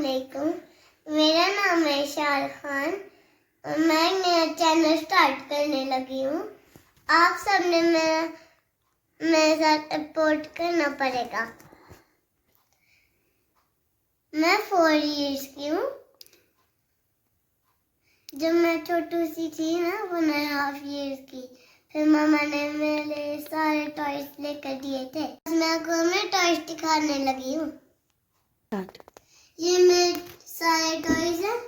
अस्सलामुअलैकुम। मेरा नाम है शाल खान और मैं एक नया चैनल स्टार्ट करने लगी हूँ। आप सबने मेरे साथ सपोर्ट करना पड़ेगा। मैं 4 इयर्स की हूँ। जब मैं छोटी सी थी ना 1.5 इयर्स की, फिर मामा ने मेरे सारे टॉयज लेकर दिए थे। मैं आपको मेरे टॉयज दिखाने लगी हूँ। ये मेरे सारे टॉयज हैं।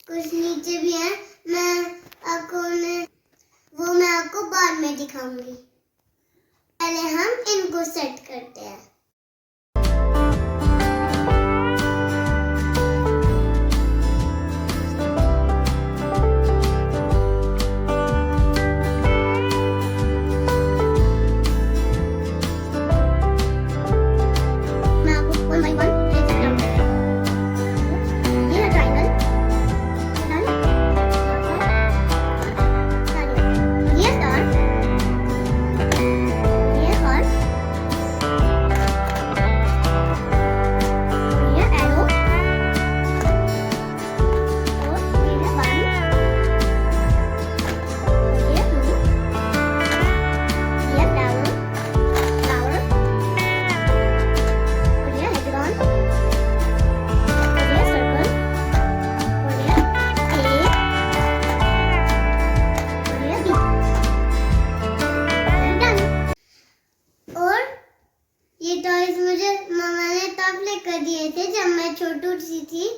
कुछ नीचे भी हैं। मैं आपको बाद में दिखाऊंगी। पहले हम इनको सेट करते हैं। मुझे मामा ने तब लेकर दिए थे जब मैं छोटी सी थी।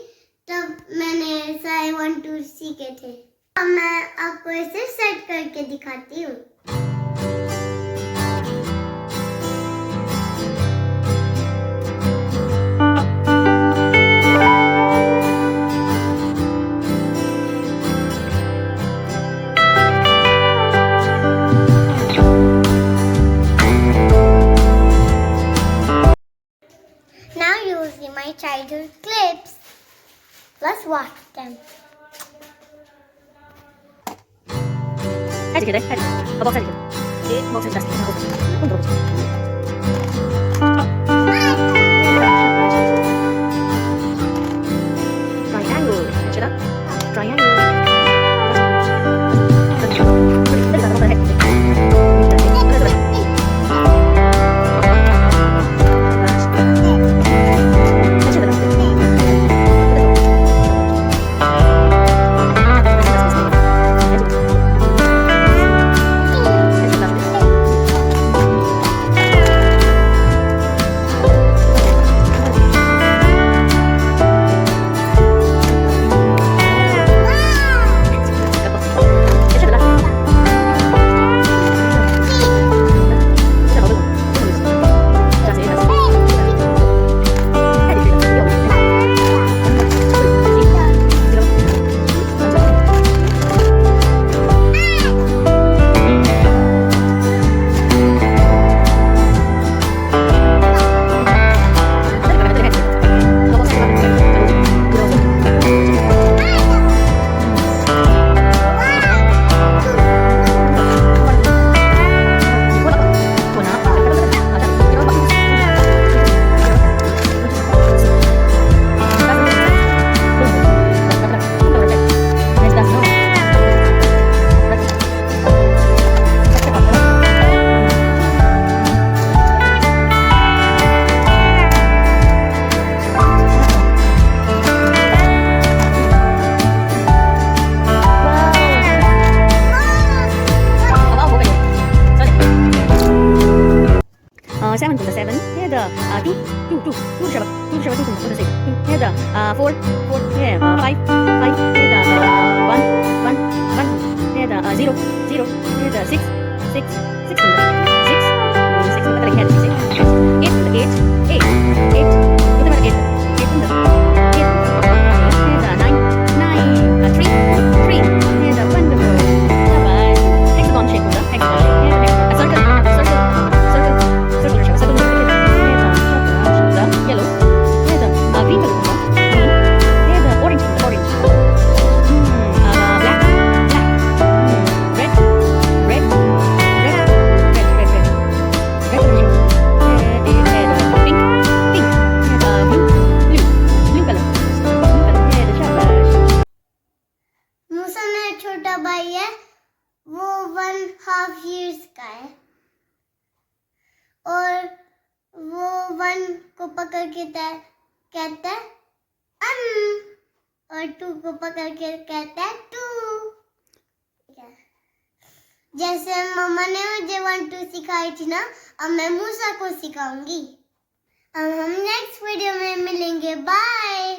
तब मैंने सारे 1 2 सीखे थे। अब मैं आपको इसे सेट करके दिखाती हूँ। My childhood clips. Let's watch them. 해야지 걔네 해야지 먹어야지 걔네 먹어야지 다시 triangle 맞추다 triangle seven to the 7. Here the two to the 7. Here the 4. Here 5. Here the 1. Here the 0. Here the 6 to the 6. 6 to the 8 to the 8. 8 to the 8. 8 to the 8. Here the 9. 3. Here the wonderful. Hexagon shape. Here the circle. Yellow, here the green color, green, here the orange, black, red, red, red, red, red, red, red, red, red, भाई है वो 1.5 years का है और वो 1 को पकड़ के कहता है और 2 को पकड़ के कहता है 2। जैसे मम्मा ने मुझे 1 2 सिखाई थी ना, अब मैं मूसा को सिखाऊंगी। अब हम नेक्स्ट वीडियो में मिलेंगे। बाय।